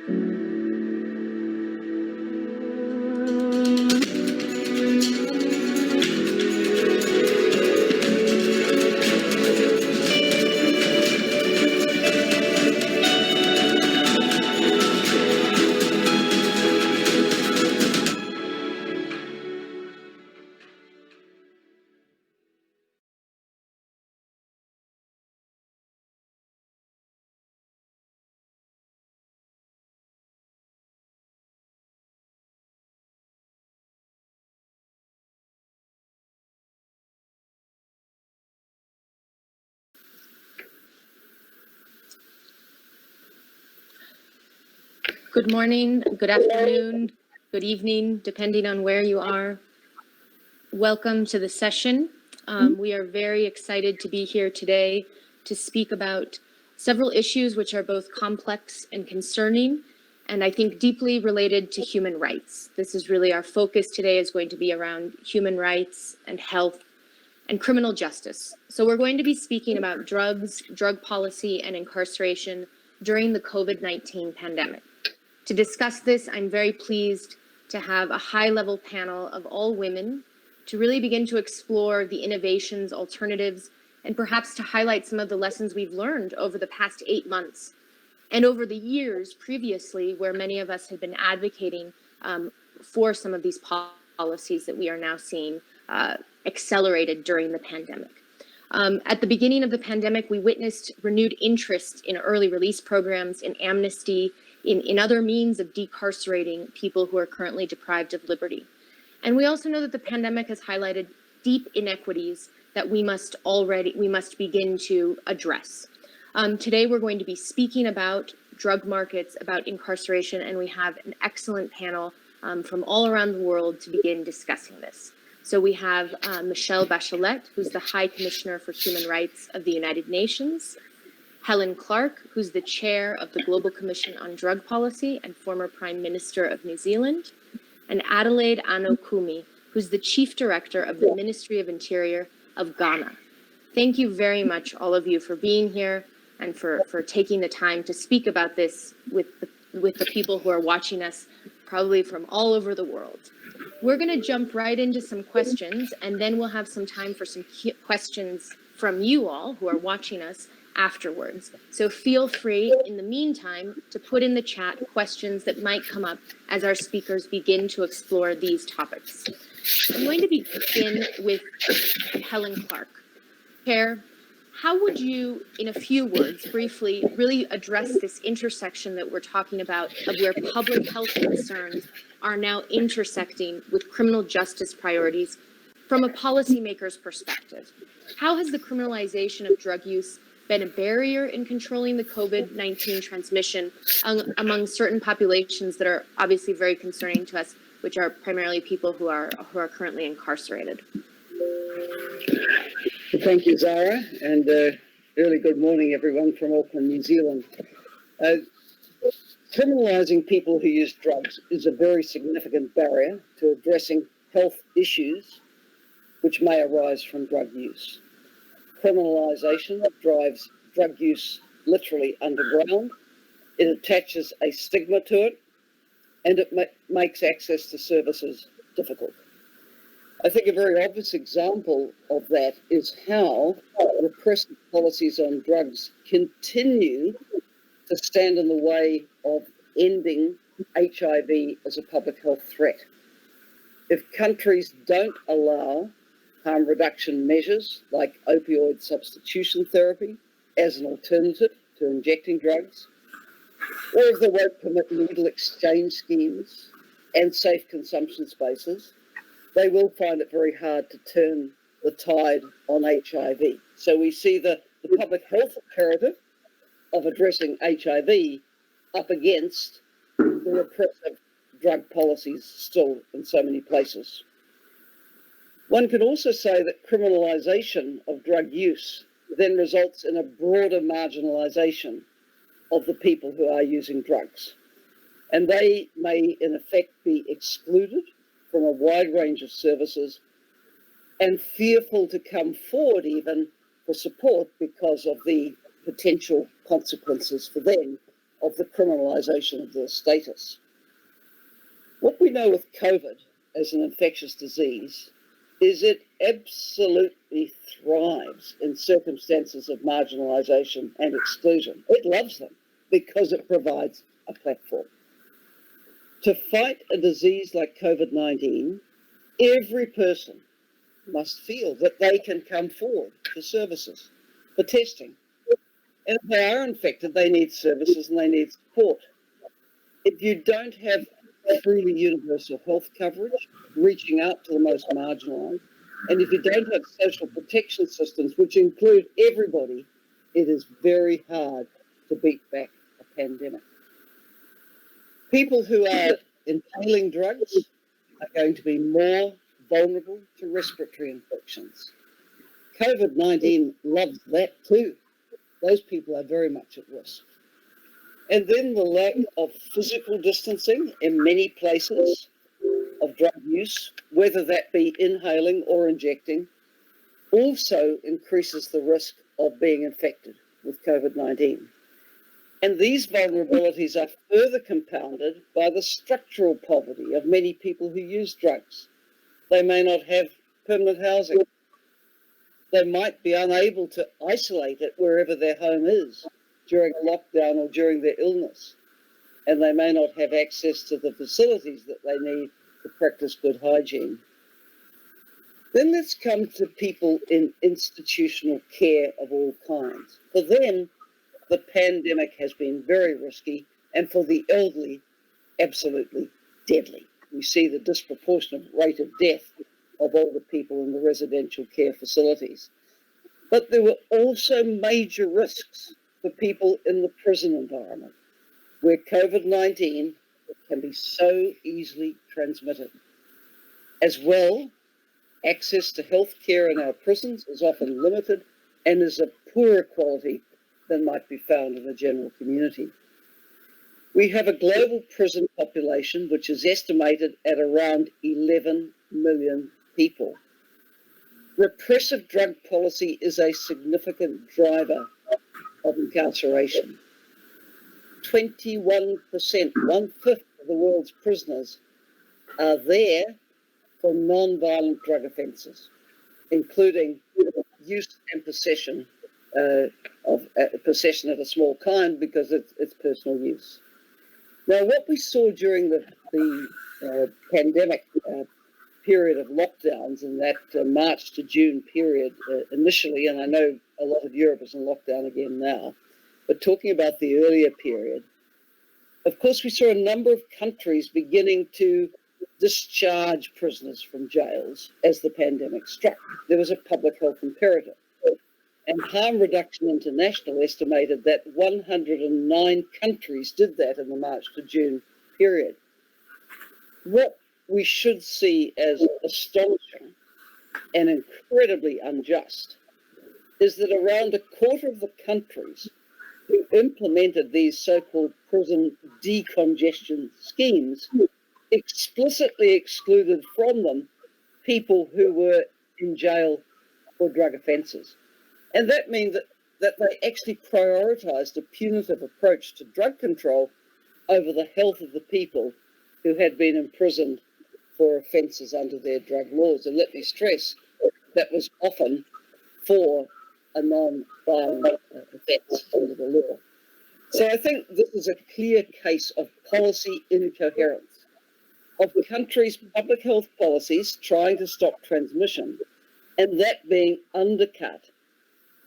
Good morning, good afternoon, good evening, depending on where you are. Welcome to the session. We are very excited to be here today to speak about several issues which are both complex and concerning, and I think deeply related to human rights. This is really our focus today, is going to be around human rights and health and criminal justice. So we're going to be speaking about drugs, drug policy, and incarceration during the COVID-19 pandemic. To discuss this, I'm very pleased to have a high-level panel of all women to really begin to explore the innovations, alternatives, and perhaps to highlight some of the lessons we've learned over the past 8 months and over the years previously where many of us had been advocating for some of these policies that we are now seeing accelerated during the pandemic. At the beginning of the pandemic, we witnessed renewed interest in early release programs, in amnesty, in other means of decarcerating people who are currently deprived of liberty. And we also know that the pandemic has highlighted deep inequities that we must begin to address. Today, we're going to be speaking about drug markets, about incarceration, and we have an excellent panel from all around the world to begin discussing this. So we have Michelle Bachelet, who's the High Commissioner for Human Rights of the United Nations, Helen Clark, who's the chair of the Global Commission on Drug Policy and former Prime Minister of New Zealand, and Adelaide Ano-Kumi, who's the chief director of the Ministry of Interior of Ghana. Thank you very much, all of you, for being here and for taking the time to speak about this with the people who are watching us, probably from all over the world. We're going to jump right into some questions, and then we'll have some time for some questions from you all who are watching us afterwards. So feel free, in the meantime, to put in the chat questions that might come up as our speakers begin to explore these topics. I'm going to begin with Helen Clark. Chair, how would you, in a few words, briefly, really address this intersection that we're talking about of where public health concerns are now intersecting with criminal justice priorities from a policymaker's perspective? How has the criminalization of drug use been a barrier in controlling the COVID-19 transmission among certain populations that are obviously very concerning to us, which are primarily people who are currently incarcerated? Thank you, Zara, and early good morning, everyone from Auckland, New Zealand. Criminalising people who use drugs is a very significant barrier to addressing health issues which may arise from drug use. Criminalisation drives drug use literally underground. It attaches a stigma to it, and it makes access to services difficult. I think a very obvious example of that is how repressive policies on drugs continue to stand in the way of ending HIV as a public health threat. If countries don't allow harm reduction measures like opioid substitution therapy as an alternative to injecting drugs, or if they won't permit needle exchange schemes and safe consumption spaces, they will find it very hard to turn the tide on HIV. So we see the public health imperative of addressing HIV up against the repressive drug policies still in so many places. One could also say that criminalisation of drug use then results in a broader marginalisation of the people who are using drugs. And they may, in effect, be excluded from a wide range of services and fearful to come forward even for support because of the potential consequences for them of the criminalisation of their status. What we know with COVID as an infectious disease is it absolutely thrives in circumstances of marginalisation and exclusion. It loves them because it provides a platform. To fight a disease like COVID-19, every person must feel that they can come forward for services, for testing. And if they are infected, they need services and they need support. If you don't have truly universal health coverage, reaching out to the most marginalised, and if you don't have social protection systems which include everybody, it is very hard to beat back a pandemic. People who are inhaling drugs are going to be more vulnerable to respiratory infections. COVID-19 loves that too. Those people are very much at risk. And then the lack of physical distancing in many places of drug use, whether that be inhaling or injecting, also increases the risk of being infected with COVID-19. And these vulnerabilities are further compounded by the structural poverty of many people who use drugs. They may not have permanent housing. They might be unable to isolate it wherever their home is during a lockdown or during their illness. And they may not have access to the facilities that they need to practice good hygiene. Then let's come to people in institutional care of all kinds. For them, the pandemic has been very risky, and for the elderly, absolutely deadly. We see the disproportionate rate of death of older people in the residential care facilities. But there were also major risks for people in the prison environment, where COVID-19 can be so easily transmitted. As well, access to health care in our prisons is often limited and is of poorer quality than might be found in the general community. We have a global prison population which is estimated at around 11 million people. Repressive drug policy is a significant driver of incarceration. 21%, 1/5 of the world's prisoners are there for non-violent drug offences, including use and possession possession of a small kind because it's personal use. Now, what we saw during the pandemic period of lockdowns in that March to June period initially, and I know a lot of Europe is in lockdown again now, but talking about the earlier period, of course, we saw a number of countries beginning to discharge prisoners from jails as the pandemic struck. There was a public health imperative. And Harm Reduction International estimated that 109 countries did that in the March to June period. What we should see as astonishing and incredibly unjust is that around a quarter of the countries who implemented these so-called prison decongestion schemes explicitly excluded from them people who were in jail for drug offences. And that means that they actually prioritised a punitive approach to drug control over the health of the people who had been imprisoned for offences under their drug laws. And let me stress, that was often for a non-violent offence under the law. So I think this is a clear case of policy incoherence, of the country's public health policies trying to stop transmission, and that being undercut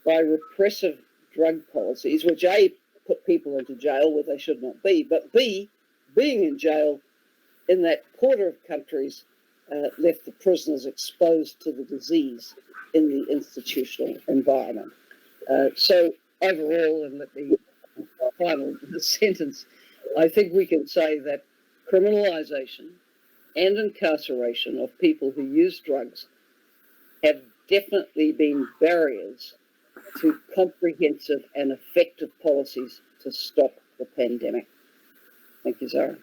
by repressive drug policies, which A, put people into jail where they should not be, but B, being in jail in that quarter of countries left the prisoners exposed to the disease in the institutional environment. So overall, and let me final sentence, I think we can say that criminalisation and incarceration of people who use drugs have definitely been barriers to comprehensive and effective policies to stop the pandemic. Thank you, Zara.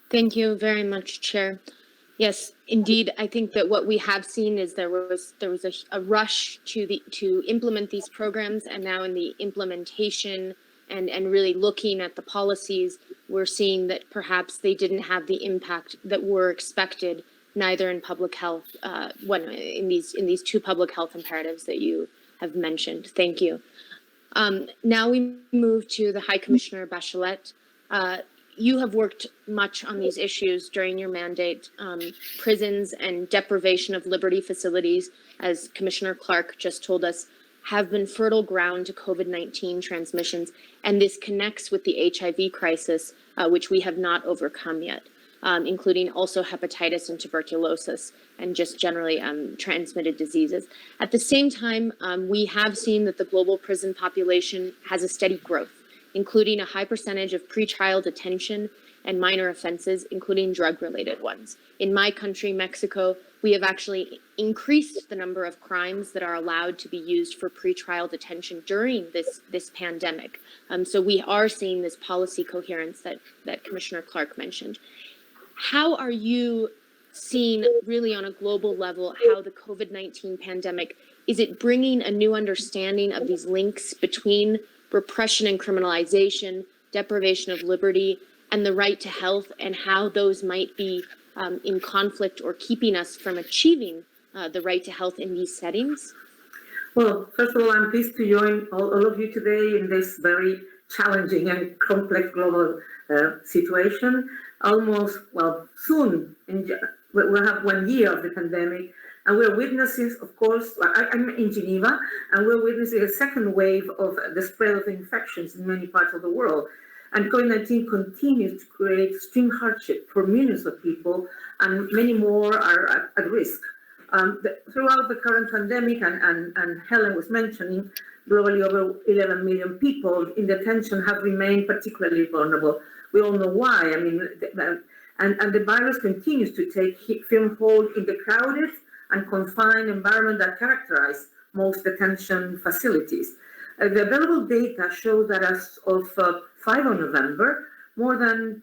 Thank you very much, Chair. Yes, indeed. I think that what we have seen is there was a rush to implement these programs, and now in the implementation, and really looking at the policies, we're seeing that perhaps they didn't have the impact that were expected, neither in public health, in these two public health imperatives that you have mentioned. Thank you. Now we move to the High Commissioner Bachelet. You have worked much on these issues during your mandate. Prisons and deprivation of liberty facilities, as Commissioner Clark just told us, have been fertile ground to COVID-19 transmissions, and this connects with the HIV crisis, which we have not overcome yet, including also hepatitis and tuberculosis, and just generally transmitted diseases. At the same time, we have seen that the global prison population has a steady growth, including a high percentage of pretrial detention and minor offenses, including drug-related ones. In my country, Mexico, we have actually increased the number of crimes that are allowed to be used for pretrial detention during this pandemic. So we are seeing this policy coherence that Commissioner Clark mentioned. How are you seeing, really on a global level, how the COVID-19 pandemic, is it bringing a new understanding of these links between repression and criminalization, deprivation of liberty, and the right to health, and how those might be in conflict or keeping us from achieving the right to health in these settings? Well, first of all, I'm pleased to join all of you today in this very challenging and complex global situation. Soon, we'll have 1 year of the pandemic, and we're witnessing, of course, I'm in Geneva, and we're witnessing a second wave of the spread of infections in many parts of the world. And COVID-19 continues to create extreme hardship for millions of people, and many more are at risk. Throughout the current pandemic, and Helen was mentioning, globally over 11 million people in detention have remained particularly vulnerable. We all know why. I mean, and the virus continues to take firm hold in the crowded and confined environment that characterize most detention facilities. The available data shows that as of 5 of November, more than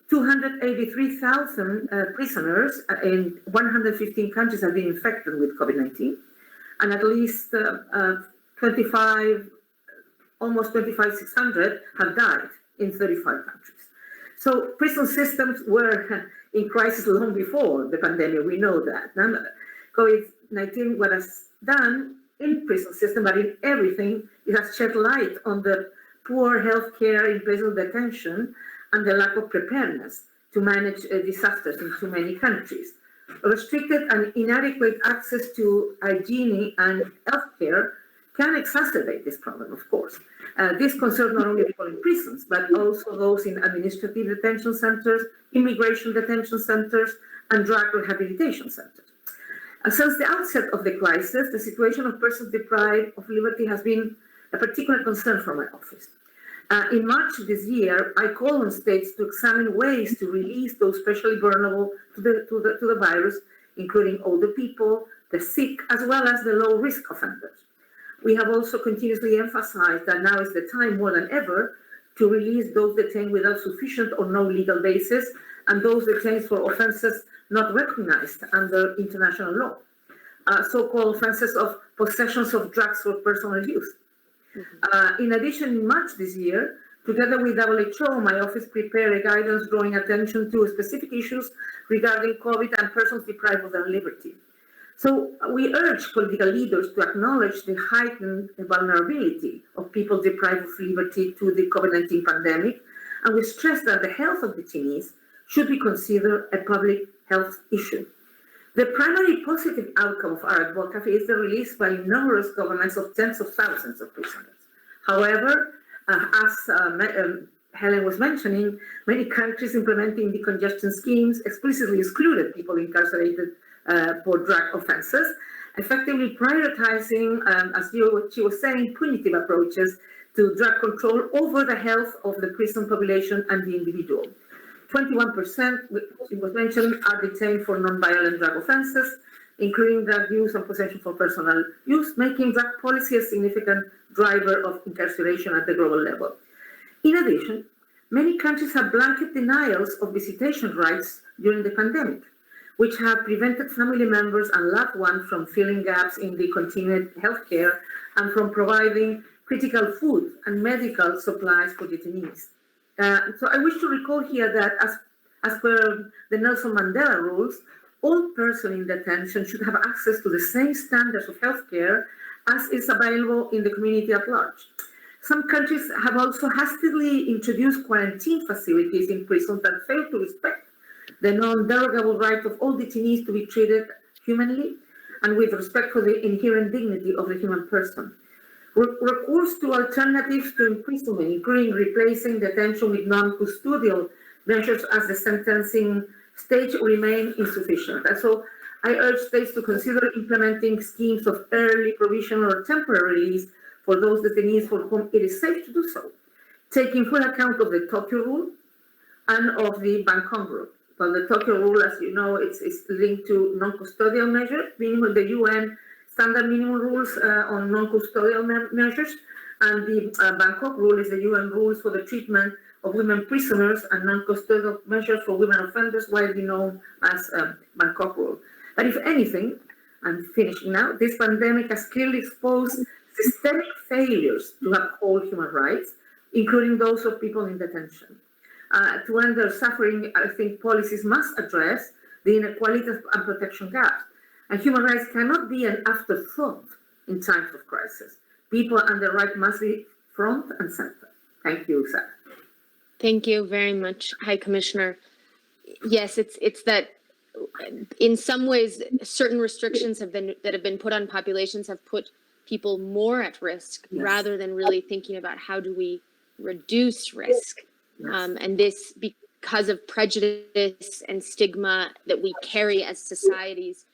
283,000 prisoners in 115 countries have been infected with COVID-19, and at least almost 25,600 have died in 35 countries. So prison systems were in crisis long before the pandemic. We know that. COVID-19, what has done in prison system, but in everything, it has shed light on the poor health care in prison detention and the lack of preparedness to manage disasters in too many countries. Restricted and inadequate access to hygiene and health care can exacerbate this problem, of course. This concerns not only people in prisons, but also those in administrative detention centers, immigration detention centers, and drug rehabilitation centers. Since the outset of the crisis, the situation of persons deprived of liberty has been a particular concern for my office. In March this year, I called on states to examine ways to release those especially vulnerable to the virus, including older people, the sick, as well as the low-risk offenders. We have also continuously emphasized that now is the time more than ever to release those detained without sufficient or no legal basis, and those detained for offenses not recognized under international law, so-called offenses of possessions of drugs for personal use. In addition, in March this year, together with WHO, my office prepared a guidance drawing attention to specific issues regarding COVID and persons deprived of their liberty. So we urge political leaders to acknowledge the heightened vulnerability of people deprived of liberty to the COVID-19 pandemic, and we stress that the health of detainees should be considered a public health issue. The primary positive outcome of our advocacy is the release by numerous governments of tens of thousands of prisoners. However, as Helen was mentioning, many countries implementing decongestion schemes explicitly excluded people incarcerated for drug offenses, effectively prioritizing, as she was saying, punitive approaches to drug control over the health of the prison population and the individual. 21%, it was mentioned, are detained for non-violent drug offenses, including drug use and possession for personal use, making drug policy a significant driver of incarceration at the global level. In addition, many countries have blanket denials of visitation rights during the pandemic, which have prevented family members and loved ones from filling gaps in the continued healthcare and from providing critical food and medical supplies for detainees. So I wish to recall here that as per the Nelson Mandela rules, all persons in detention should have access to the same standards of healthcare as is available in the community at large. Some countries have also hastily introduced quarantine facilities in prisons that fail to respect the non-derogable right of all detainees to be treated humanly and with respect for the inherent dignity of the human person. Recourse to alternatives to imprisonment, including replacing detention with non-custodial measures as the sentencing stage, remain insufficient. And so I urge states to consider implementing schemes of early provisional or temporary release for those detainees for whom it is safe to do so, taking full account of the Tokyo Rule and of the Bangkok Rule. Well, the Tokyo Rule, as you know, it's linked to non-custodial measures, meaning the UN standard minimum rules on non-custodial measures, and the Bangkok Rule is the UN rules for the treatment of women prisoners and non-custodial measures for women offenders, widely known as Bangkok Rule. But if anything, I'm finishing now, this pandemic has clearly exposed systemic failures to uphold human rights, including those of people in detention. To end their suffering, I think policies must address the inequality and protection gaps. And human rights cannot be an afterthought in times of crisis. People and their rights must be front and center. Thank you, Sarah. Thank you very much, High Commissioner. Yes, it's that in some ways, certain restrictions that have been put on populations have put people more at risk, yes, rather than really thinking about how do we reduce risk. Yes. And this because of prejudice and stigma that we carry as societies,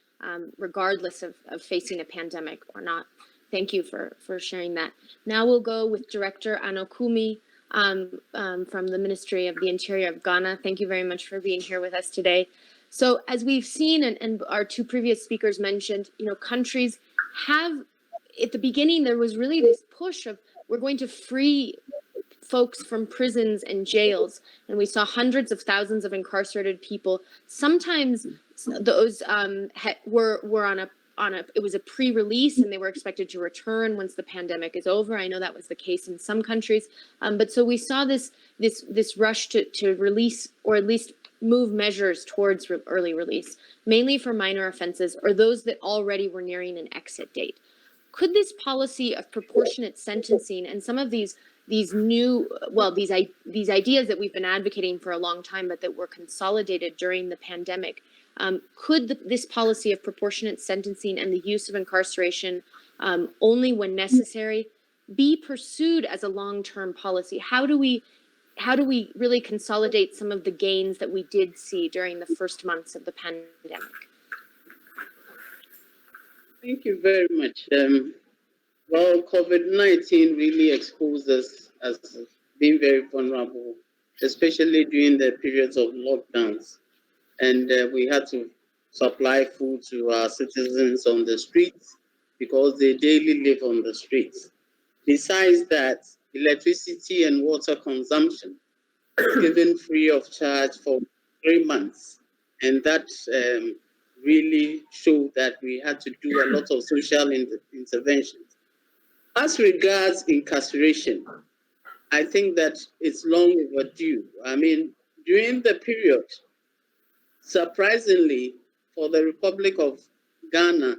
regardless of facing a pandemic or not. Thank you for sharing that. Now we'll go with Director Anokumi from the Ministry of the Interior of Ghana. Thank you very much for being here with us today. So as we've seen, and our two previous speakers mentioned, countries have, at the beginning, there was really this push of, we're going to free folks from prisons and jails, and we saw hundreds of thousands of incarcerated people. Sometimes those were on a it was a pre-release, and they were expected to return once the pandemic is over. I know that was the case in some countries, but so we saw this rush to release, or at least move measures towards early release, mainly for minor offenses or those that already were nearing an exit date. Could this policy of proportionate sentencing and some of these new, these ideas that we've been advocating for a long time, but that were consolidated during the pandemic, could this policy of proportionate sentencing and the use of incarceration only when necessary be pursued as a long-term policy? How do we really consolidate some of the gains that we did see during the first months of the pandemic? Thank you very much. Well, COVID-19 really exposed us as being very vulnerable, especially during the periods of lockdowns. And we had to supply food to our citizens on the streets because they daily live on the streets. Besides that, electricity and water consumption given free of charge for 3 months. And that really showed that we had to do a lot of social interventions. As regards incarceration, I think that it's long overdue. I mean, during the period, surprisingly, for the Republic of Ghana,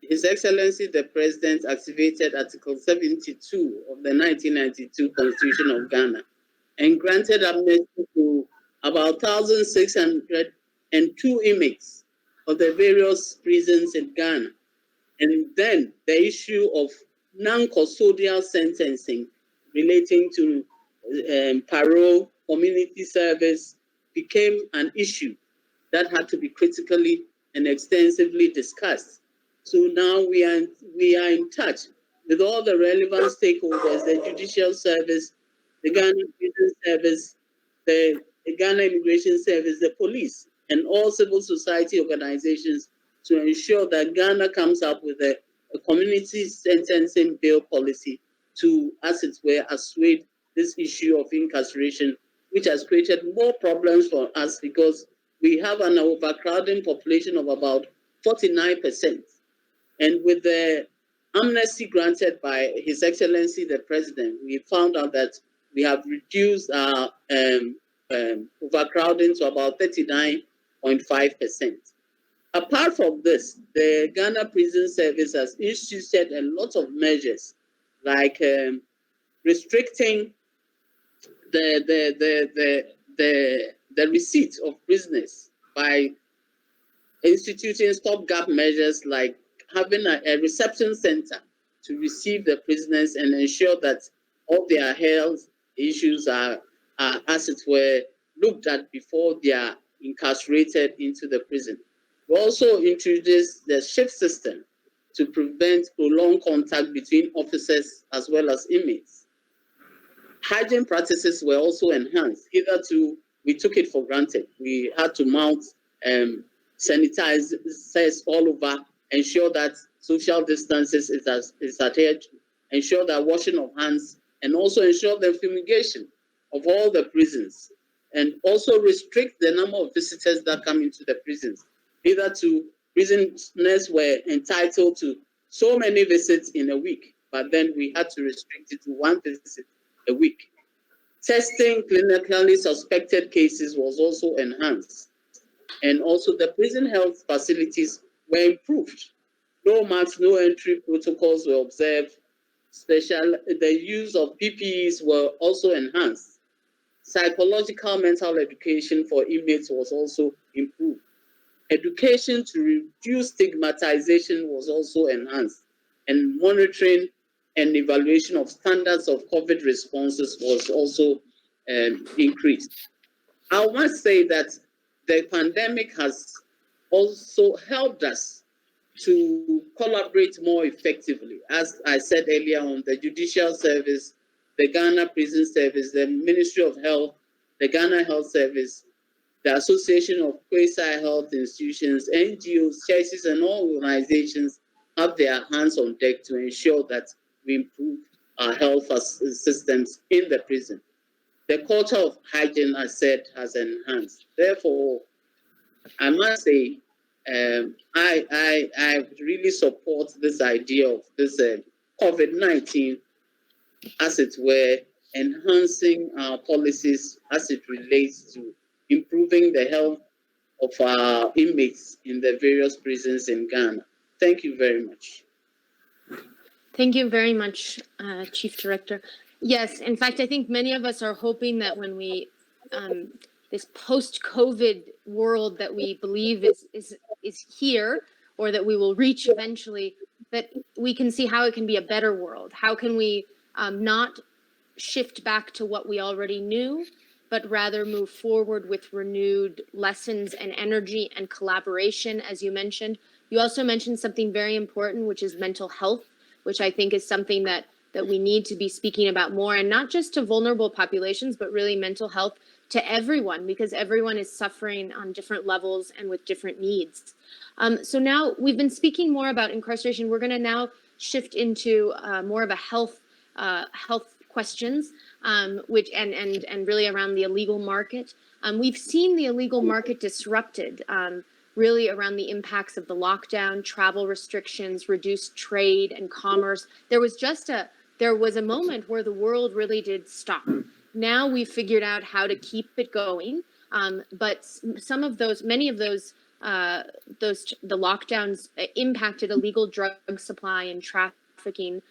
His Excellency the President activated Article 72 of the 1992 Constitution of Ghana and granted amnesty to about 1,602 inmates of the various prisons in Ghana. And then the issue of non-custodial sentencing relating to parole, community service became an issue that had to be critically and extensively discussed. So now we are in touch with all the relevant stakeholders, the Judicial Service, the Ghana Prison Service, the Ghana Immigration Service, the police, and all civil society organizations to ensure that Ghana comes up with a community sentencing bill policy to, as it were, assuage this issue of incarceration, which has created more problems for us because we have an overcrowding population of about 49%. And with the amnesty granted by His Excellency the President, we found out that we have reduced our overcrowding to about 39.5%. Apart from this, the Ghana Prison Service has instituted a lot of measures, like restricting the receipt of prisoners by instituting stopgap measures like having a reception center to receive the prisoners and ensure that all their health issues are as it were, looked at before they are incarcerated into the prison. We also introduced the shift system to prevent prolonged contact between officers as well as inmates. Hygiene practices were also enhanced. Hitherto, we took it for granted. We had to mount sanitizers all over, ensure that social distances is adhered to, ensure that washing of hands, and also ensure the fumigation of all the prisons, and also restrict the number of visitors that come into the prisons. Hitherto, prisoners were entitled to so many visits in a week, but then we had to restrict it to one visit a week. Testing clinically suspected cases was also enhanced. And also the prison health facilities were improved. No masks, no entry protocols were observed. The use of PPEs were also enhanced. Psychological mental education for inmates was also improved. Education to reduce stigmatization was also enhanced. And monitoring and evaluation of standards of COVID responses was also increased. I must say that the pandemic has also helped us to collaborate more effectively. As I said earlier on, the Judicial Service, the Ghana Prison Service, the Ministry of Health, the Ghana Health Service, the Association of Quasi-Health Institutions, NGOs, churches, and all organizations have their hands on deck to ensure that we improve our health systems in the prison. The culture of hygiene, I said, has enhanced. Therefore, I must say, I really support this idea of this COVID-19, as it were, enhancing our policies as it relates to improving the health of our inmates in the various prisons in Ghana. Thank you very much. Thank you very much, Chief Director. Yes, in fact, I think many of us are hoping that when we, this post-COVID world that we believe is here, or that we will reach eventually, that we can see how it can be a better world. How can we not shift back to what we already knew, but rather move forward with renewed lessons and energy and collaboration, as you mentioned. You also mentioned something very important, which is mental health, which I think is something that we need to be speaking about more, and not just to vulnerable populations, but really mental health to everyone, because everyone is suffering on different levels and with different needs. So now we've been speaking more about incarceration. We're going to now shift into more of a health questions, which and really around the illegal market. We've seen the illegal market disrupted, really around the impacts of the lockdown, travel restrictions, reduced trade and commerce. There was a moment where the world really did stop. Now we've figured out how to keep it going, but many of those the lockdowns impacted illegal drug supply and trafficking,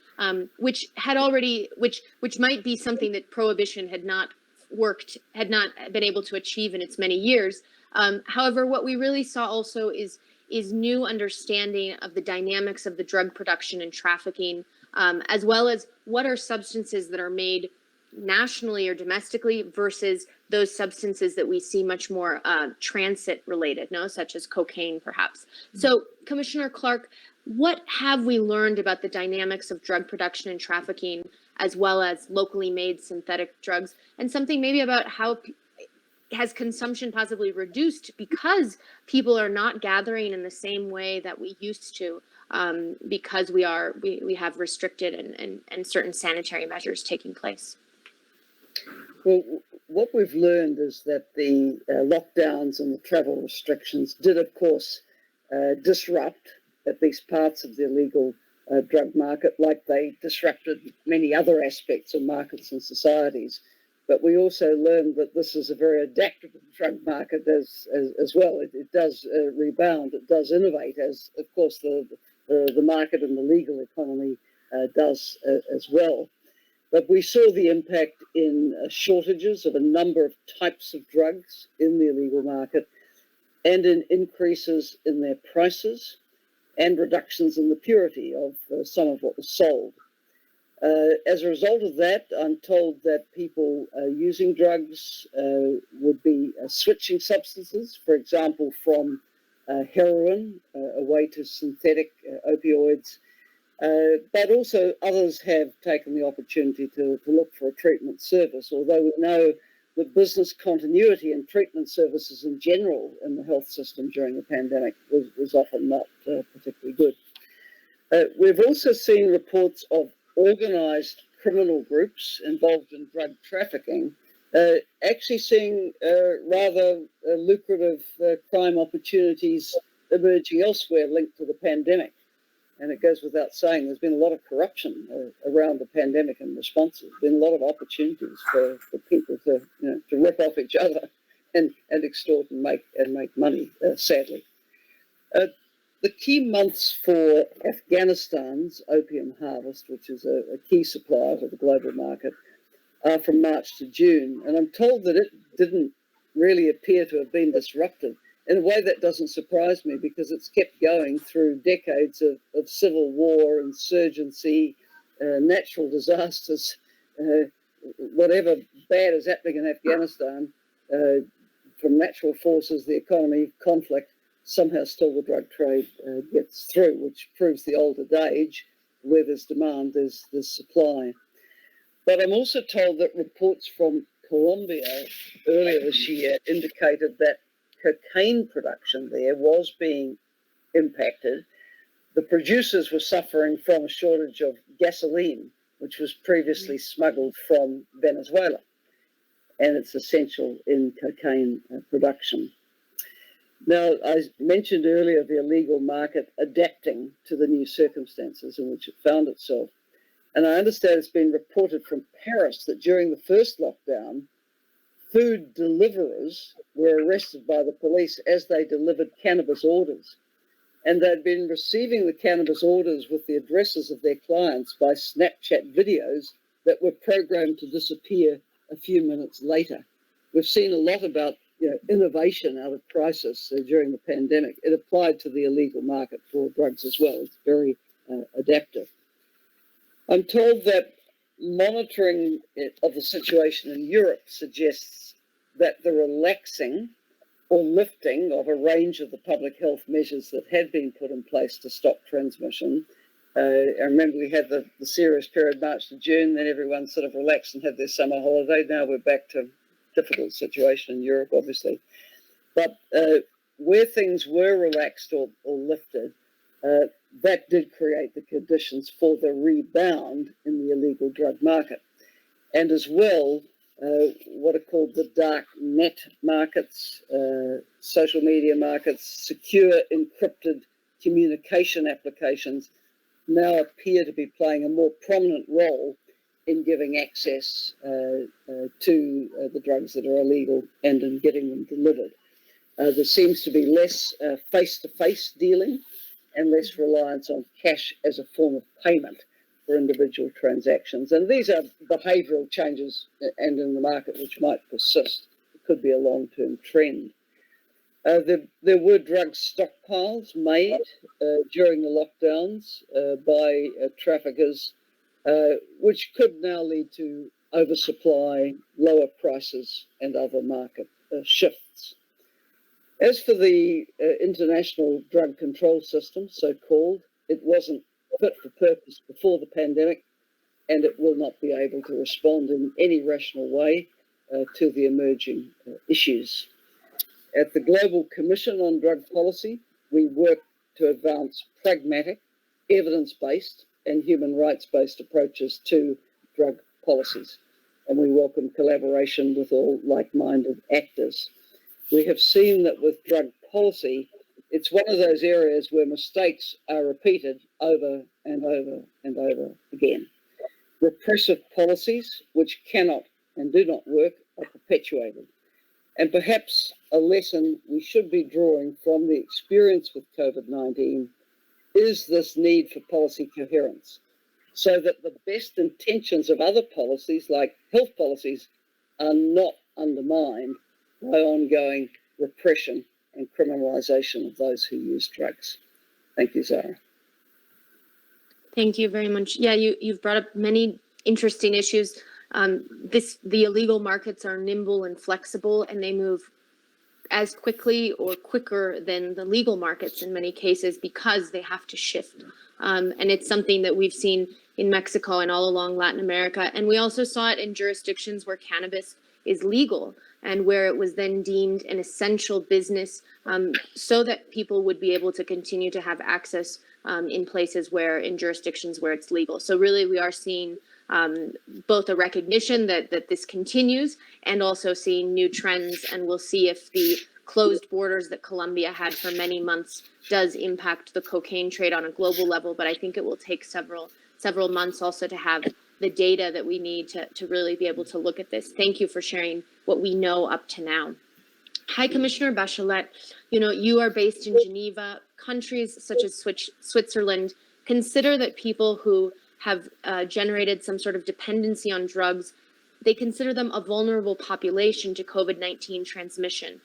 which might be something that prohibition had not been able to achieve in its many years. However, what we really saw also is new understanding of the dynamics of the drug production and trafficking, as well as what are substances that are made nationally or domestically versus those substances that we see much more transit related, such as cocaine, perhaps. So, Commissioner Clark, what have we learned about the dynamics of drug production and trafficking, as well as locally made synthetic drugs, and something maybe about how has consumption possibly reduced because people are not gathering in the same way that we used to, because we have restricted and certain sanitary measures taking place? Well, what we've learned is that the lockdowns and the travel restrictions did, of course, disrupt at least parts of the illegal drug market, like they disrupted many other aspects of markets and societies. But we also learned that this is a very adaptable drug market as well. It does rebound, it does innovate, as of course the market and the legal economy does as well. But we saw the impact in shortages of a number of types of drugs in the illegal market, and in increases in their prices and reductions in the purity of some of what was sold. As a result of that, I'm told that people using drugs would be switching substances, for example, from heroin away to synthetic opioids. But also others have taken the opportunity to look for a treatment service, although we know that business continuity and treatment services in general in the health system during the pandemic was often not particularly good. We've also seen reports of organised criminal groups involved in drug trafficking actually seeing rather lucrative crime opportunities emerging elsewhere linked to the pandemic. And it goes without saying, there's been a lot of corruption around the pandemic and responses. There's been a lot of opportunities for people to rip off each other and extort and make money, sadly. The key months for Afghanistan's opium harvest, which is a key supplier to the global market, are from March to June. And I'm told that it didn't really appear to have been disrupted. In a way, that doesn't surprise me, because it's kept going through decades of civil war, insurgency, natural disasters, whatever bad is happening in Afghanistan, from natural forces, the economy, conflict, somehow still the drug trade gets through, which proves the old adage, where there's demand, there's supply. But I'm also told that reports from Colombia earlier this year indicated that cocaine production there was being impacted. The producers were suffering from a shortage of gasoline, which was previously smuggled from Venezuela, and it's essential in cocaine production. Now, I mentioned earlier the illegal market adapting to the new circumstances in which it found itself. And I understand it's been reported from Paris that during the first lockdown, food deliverers were arrested by the police as they delivered cannabis orders. And they'd been receiving the cannabis orders with the addresses of their clients by Snapchat videos that were programmed to disappear a few minutes later. We've seen a lot about innovation out of crisis during the pandemic. It applied to the illegal market for drugs as well. It's very adaptive. I'm told that monitoring of the situation in Europe suggests that the relaxing or lifting of a range of the public health measures that had been put in place to stop transmission. I remember we had the serious period March to June, then everyone sort of relaxed and had their summer holiday. Now we're back to difficult situation in Europe, obviously. But where things were relaxed or lifted, that did create the conditions for the rebound in the illegal drug market. And as well, what are called the dark net markets, social media markets, secure encrypted communication applications now appear to be playing a more prominent role in giving access to the drugs that are illegal and in getting them delivered. There seems to be less face-to-face dealing and less reliance on cash as a form of payment for individual transactions. And these are behavioural changes and in the market which might persist. It could be a long-term trend. There were drug stockpiles made during the lockdowns by traffickers, which could now lead to oversupply, lower prices, and other market shifts. As for the international drug control system, so-called, it wasn't fit for purpose before the pandemic, and it will not be able to respond in any rational way to the emerging issues. At the Global Commission on Drug Policy, we work to advance pragmatic, evidence-based and human rights-based approaches to drug policies, and we welcome collaboration with all like-minded actors. We have seen that with drug policy, it's one of those areas where mistakes are repeated over and over and over again. Repressive policies which cannot and do not work are perpetuated. And perhaps a lesson we should be drawing from the experience with COVID-19 is this need for policy coherence, so that the best intentions of other policies, like health policies, are not undermined by ongoing repression and criminalisation of those who use drugs. Thank you, Zara. Thank you very much. Yeah, you've brought up many interesting issues. The illegal markets are nimble and flexible, and they move as quickly or quicker than the legal markets in many cases because they have to shift. And it's something that we've seen in Mexico and all along Latin America. And we also saw it in jurisdictions where cannabis is legal and where it was then deemed an essential business, so that people would be able to continue to have access in places in jurisdictions where it's legal. So really we are seeing both a recognition that this continues and also seeing new trends, and we'll see if the closed borders that Colombia had for many months does impact the cocaine trade on a global level. But I think it will take several months also to have the data that we need to really be able to look at this. Thank you for sharing what we know up to now. High Commissioner Bachelet, you are based in Geneva. Countries such as Switzerland consider that people who have generated some sort of dependency on drugs, they consider them a vulnerable population to COVID-19 transmission.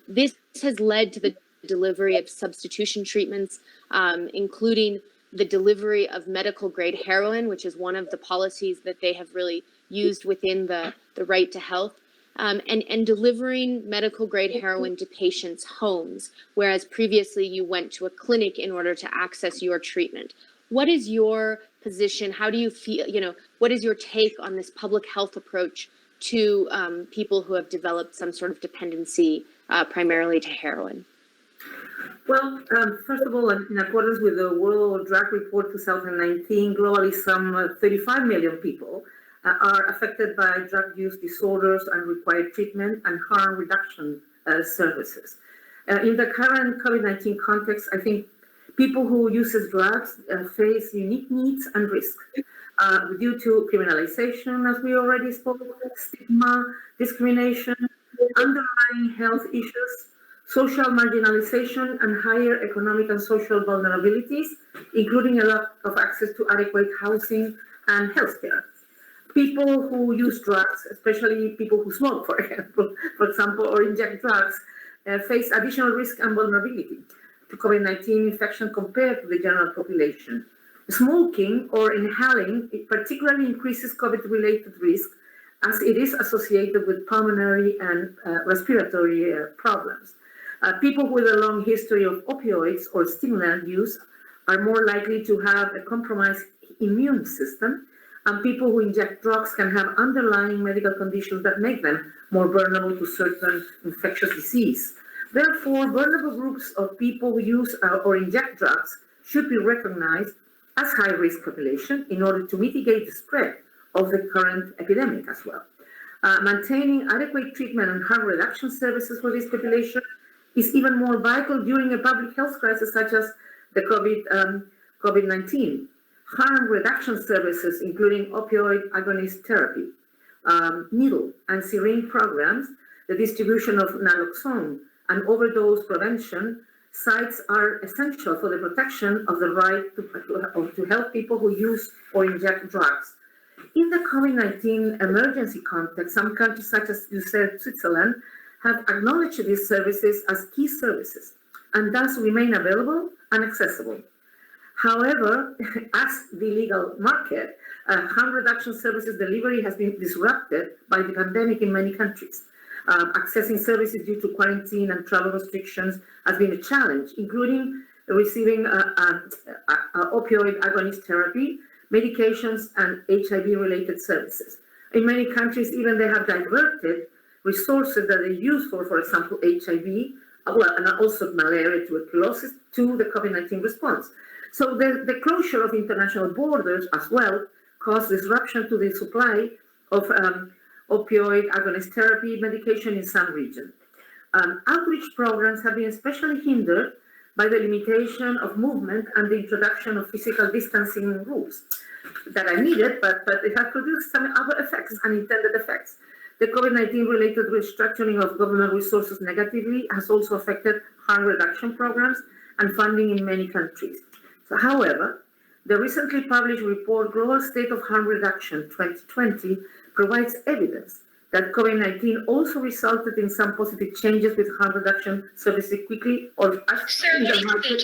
This has led to the delivery of substitution treatments, including the delivery of medical grade heroin, which is one of the policies that they have really used within the right to health, and delivering medical grade heroin to patients' homes, whereas previously you went to a clinic in order to access your treatment. What is your position? How do you feel, what is your take on this public health approach to people who have developed some sort of dependency, primarily to heroin? Well, first of all, in accordance with the World Drug Report 2019, globally some 35 million people are affected by drug use disorders and require treatment and harm reduction services. In the current COVID-19 context, I think people who use drugs face unique needs and risks due to criminalization, as we already spoke, stigma, discrimination, underlying health issues, social marginalization, and higher economic and social vulnerabilities, including a lack of access to adequate housing and healthcare. People who use drugs, especially people who smoke, for example, or inject drugs, face additional risk and vulnerability to COVID-19 infection compared to the general population. Smoking or inhaling particularly increases COVID-related risk, as it is associated with pulmonary and respiratory problems. People with a long history of opioids or stimulant use are more likely to have a compromised immune system, and people who inject drugs can have underlying medical conditions that make them more vulnerable to certain infectious disease. Therefore, vulnerable groups of people who use or inject drugs should be recognized as high-risk population in order to mitigate the spread of the current epidemic as well. Maintaining adequate treatment and harm reduction services for this population is even more vital during a public health crisis such as the COVID-19. Harm reduction services, including opioid agonist therapy, needle and syringe programs, the distribution of naloxone, and overdose prevention sites are essential for the protection of the right to help people who use or inject drugs. In the COVID-19 emergency context, some countries such as you said, Switzerland, have acknowledged these services as key services and thus remain available and accessible. However, as the legal market, harm reduction services delivery has been disrupted by the pandemic in many countries. Accessing services due to quarantine and travel restrictions has been a challenge, including receiving opioid agonist therapy, medications, and HIV-related services. In many countries, even they have diverted resources that they use for example, HIV, and also malaria, tuberculosis, to the COVID-19 response. So the closure of international borders as well caused disruption to the supply of opioid agonist therapy medication in some regions. Outreach programs have been especially hindered by the limitation of movement and the introduction of physical distancing rules that are needed, but they have produced some other effects, unintended effects. The COVID-19 related restructuring of government resources negatively has also affected harm reduction programs and funding in many countries. So, however, the recently published report, Global State of Harm Reduction 2020, provides evidence that COVID-19 also resulted in some positive changes with harm reduction services quickly or as in the market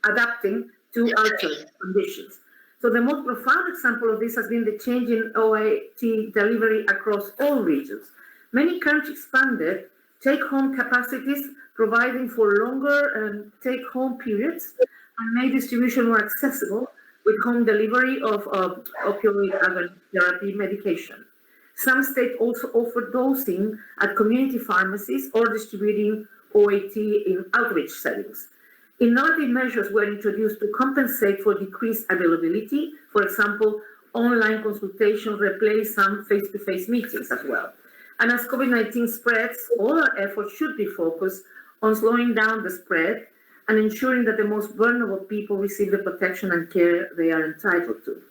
adapting to altered conditions. So the most profound example of this has been the change in OIT delivery across all regions. Many countries expanded take-home capacities, providing for longer take-home periods, and made distribution more accessible with home delivery of opioid agonist therapy medication. Some states also offer dosing at community pharmacies or distributing OAT in outreach settings. Innovative measures were introduced to compensate for decreased availability. For example, online consultation replaced some face-to-face meetings as well. And as COVID-19 spreads, all our efforts should be focused on slowing down the spread and ensuring that the most vulnerable people receive the protection and care they are entitled to.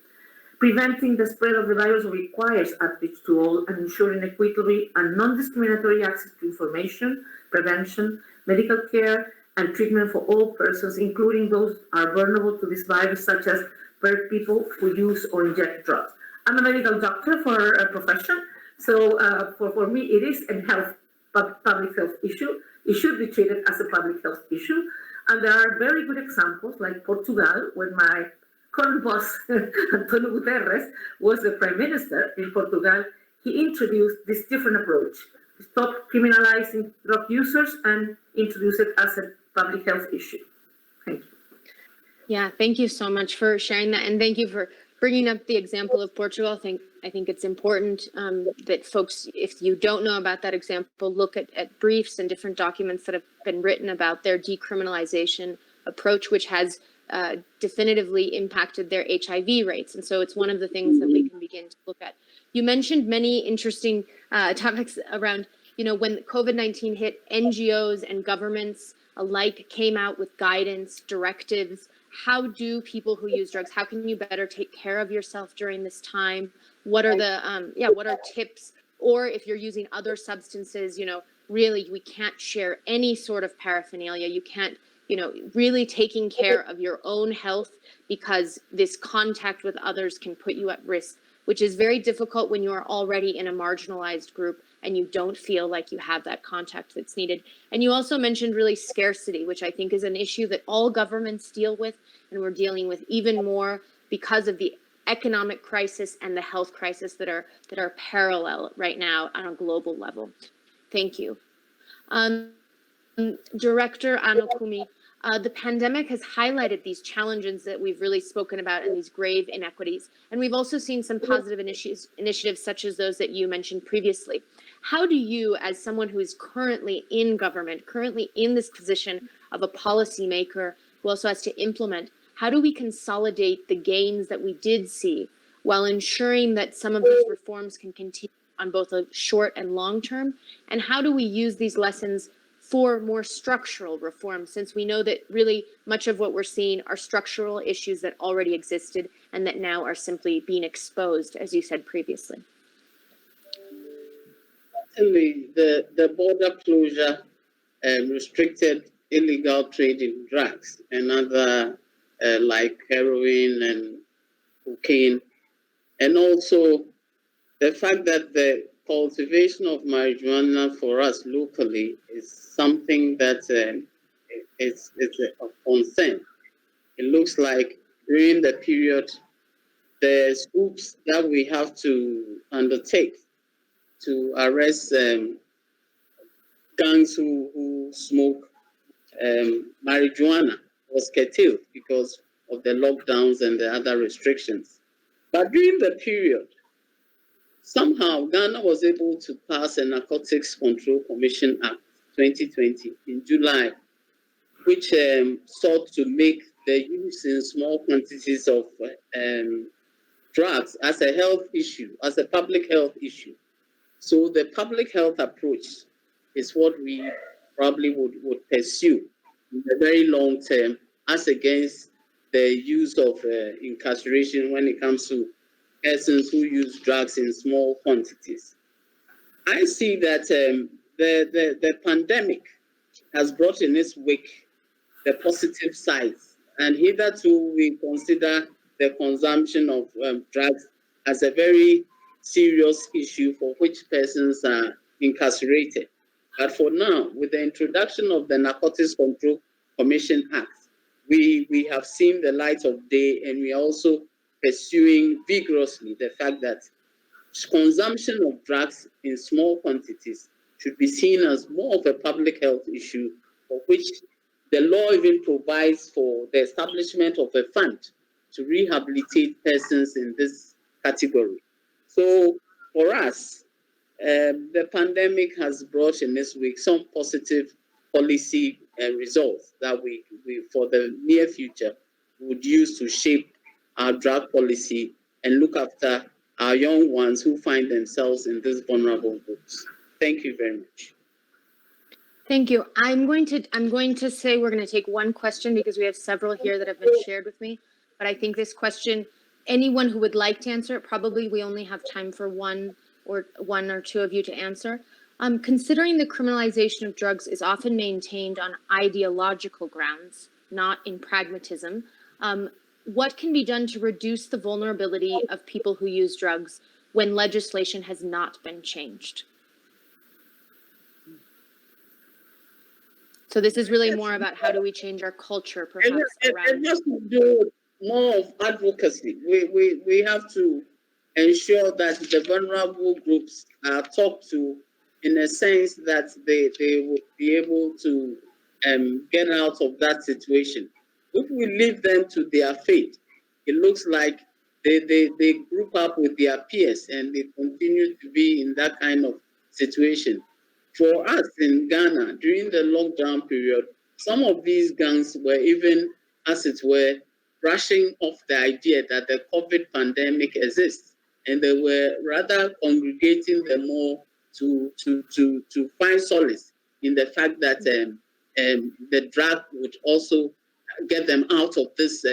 Preventing the spread of the virus requires outreach to all and ensuring equitable and non-discriminatory access to information, prevention, medical care, and treatment for all persons, including those who are vulnerable to this virus, such as people who use or inject drugs. I'm a medical doctor for a profession, so for me it is a public health issue. It should be treated as a public health issue. And there are very good examples like Portugal, where my current boss, Antonio Guterres, was the prime minister in Portugal. He introduced this different approach, stop criminalizing drug users and introduce it as a public health issue. Thank you. Yeah, thank you so much for sharing that. And thank you for bringing up the example of Portugal. I think it's important that folks, if you don't know about that example, look at briefs and different documents that have been written about their decriminalization approach, which has definitively impacted their HIV rates. And so it's one of the things that we can begin to look at. You mentioned many interesting topics around, when COVID-19 hit, NGOs and governments alike came out with guidance, directives. How do people who use drugs, how can you better take care of yourself during this time? What are the, what are tips? Or if you're using other substances, really, we can't share any sort of paraphernalia. You can't, really taking care of your own health, because this contact with others can put you at risk, which is very difficult when you are already in a marginalized group and you don't feel like you have that contact that's needed. And you also mentioned really scarcity, which I think is an issue that all governments deal with, and we're dealing with even more because of the economic crisis and the health crisis that are parallel right now on a global level. Thank you. Director Anokumi, the pandemic has highlighted these challenges that we've really spoken about and these grave inequities. And we've also seen some positive initiatives such as those that you mentioned previously. How do you, as someone who is currently in government, currently in this position of a policymaker who also has to implement, how do we consolidate the gains that we did see while ensuring that some of these reforms can continue on both a short and long term? And how do we use these lessons for more structural reform, since we know that really much of what we're seeing are structural issues that already existed and that now are simply being exposed, as you said previously? The border closure restricted illegal trade in drugs and other like heroin and cocaine, and also the fact that the cultivation of marijuana for us locally is something that is of concern. It looks like during the period, the scoops that we have to undertake to arrest gangs who smoke marijuana was curtailed because of the lockdowns and the other restrictions. But during the period, somehow Ghana was able to pass a Narcotics Control Commission Act 2020 in July, which sought to make the use in small quantities of drugs as a health issue, as a public health issue. So the public health approach is what we probably would pursue in the very long term as against the use of incarceration when it comes to persons who use drugs in small quantities. I see that the pandemic has brought in its wake the positive sides, and hitherto we consider the consumption of drugs as a very serious issue for which persons are incarcerated. But for now, with the introduction of the Narcotics Control Commission Act, we have seen the light of day, and we are also pursuing vigorously the fact that consumption of drugs in small quantities should be seen as more of a public health issue, for which the law even provides for the establishment of a fund to rehabilitate persons in this category. So for us, the pandemic has brought in this week some positive policy results that we for the near future would use to shape our drug policy and look after our young ones who find themselves in these vulnerable groups. Thank you very much. Thank you. I'm going to say we're going to take one question because we have several here that have been shared with me. But I think this question, anyone who would like to answer it, probably we only have time for one or two of you to answer. Considering the criminalization of drugs is often maintained on ideological grounds, not in pragmatism, what can be done to reduce the vulnerability of people who use drugs when legislation has not been changed? So this is really more about how do we change our culture, perhaps, around. It has to do more of advocacy. We have to ensure that the vulnerable groups are talked to in a sense that they would be able to get out of that situation. If we leave them to their fate, it looks like they group up with their peers and they continue to be in that kind of situation. For us in Ghana, during the lockdown period, some of these gangs were even, as it were, brushing off the idea that the COVID pandemic exists. And they were rather congregating them more to find solace in the fact that the drug would also get them out of this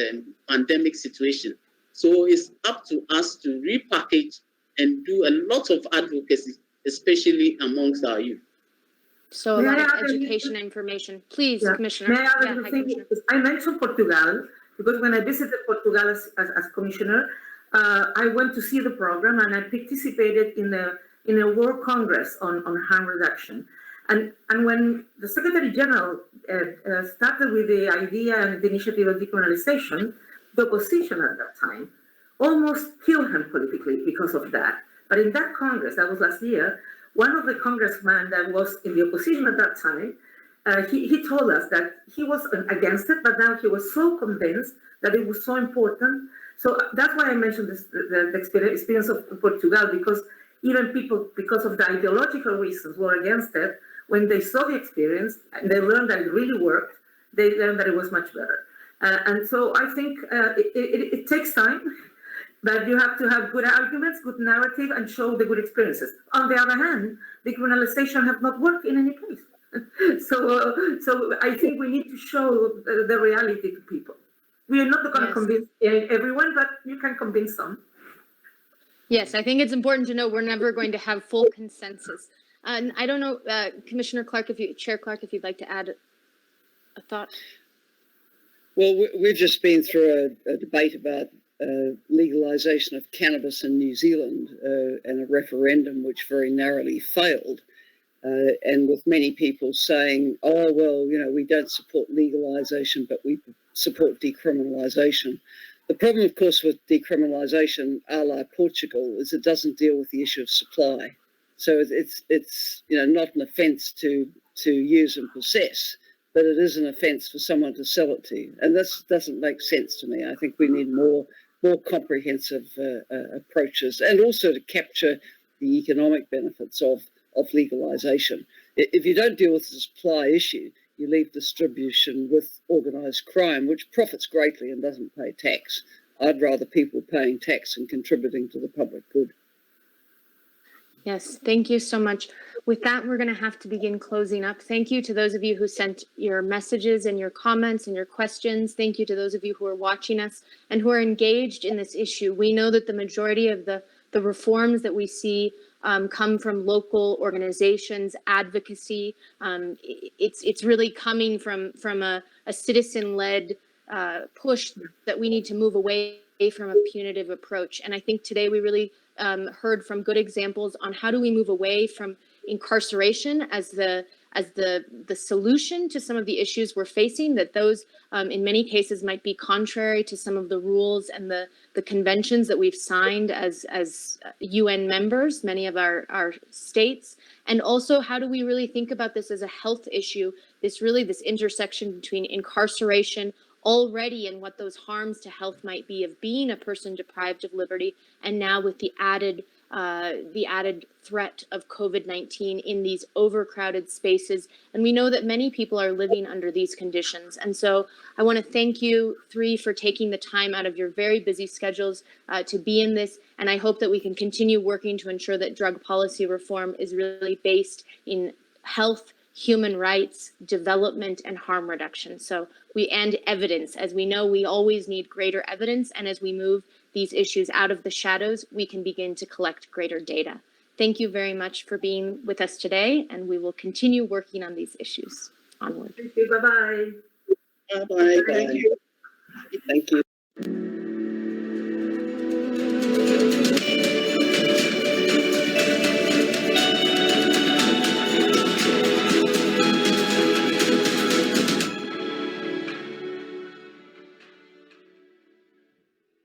pandemic situation. So it's up to us to repackage and do a lot of advocacy, especially amongst our youth. So a lot of education and information. Please, yeah. Commissioner. May I add Commissioner? I mentioned Portugal because when I visited Portugal as Commissioner, I went to see the program and I participated in a World Congress on harm reduction. And when the Secretary General started with the idea and the initiative of decriminalization, the opposition at that time almost killed him politically because of that. But in that Congress, that was last year, one of the congressmen that was in the opposition at that time, he told us that he was against it, but now he was so convinced that it was so important. So that's why I mentioned the experience of Portugal, because even people, because of the ideological reasons, were against it. When they saw the experience and they learned that it really worked, they learned that it was much better. And so I think it takes time, but you have to have good arguments, good narrative, and show the good experiences. On the other hand, decriminalization have not worked in any case. So I think we need to show the reality to people. We are not going to convince everyone, but you can convince some. Yes, I think it's important to know we're never going to have full consensus. And I don't know, Commissioner Clark, Chair Clark, if you'd like to add a thought. Well, we've just been through a debate about legalisation of cannabis in New Zealand and a referendum which very narrowly failed. And with many people saying, oh, well, you know, we don't support legalisation, but we support decriminalisation. The problem, of course, with decriminalisation, a la Portugal, is it doesn't deal with the issue of supply. So it's you know, not an offence to use and possess, but it is an offence for someone to sell it to you. And this doesn't make sense to me. I think we need more comprehensive approaches, and also to capture the economic benefits of legalisation. If you don't deal with the supply issue, you leave distribution with organised crime, which profits greatly and doesn't pay tax. I'd rather people paying tax and contributing to the public good. Yes, thank you so much. With that, we're going to have to begin closing up. Thank you to those of you who sent your messages and your comments and your questions. Thank you to those of you who are watching us and who are engaged in this issue. We know that the majority of the reforms that we see come from local organizations, advocacy. It's really coming from a citizen-led push that we need to move away from a punitive approach. And I think today we really heard from good examples on how do we move away from incarceration as the solution to some of the issues we're facing, that those in many cases might be contrary to some of the rules and the conventions that we've signed as UN members, many of our states. And also, how do we really think about this as a health issue, this intersection between incarceration already and what those harms to health might be of being a person deprived of liberty, and now with the added threat of COVID-19 in these overcrowded spaces. And we know that many people are living under these conditions. And so I want to thank you three for taking the time out of your very busy schedules to be in this. And I hope that we can continue working to ensure that drug policy reform is really based in health, human rights, development, and harm reduction. And evidence. As we know, we always need greater evidence. And as we move these issues out of the shadows, we can begin to collect greater data. Thank you very much for being with us today, and we will continue working on these issues onward. Thank you. Bye-bye. Bye-bye. Thank you.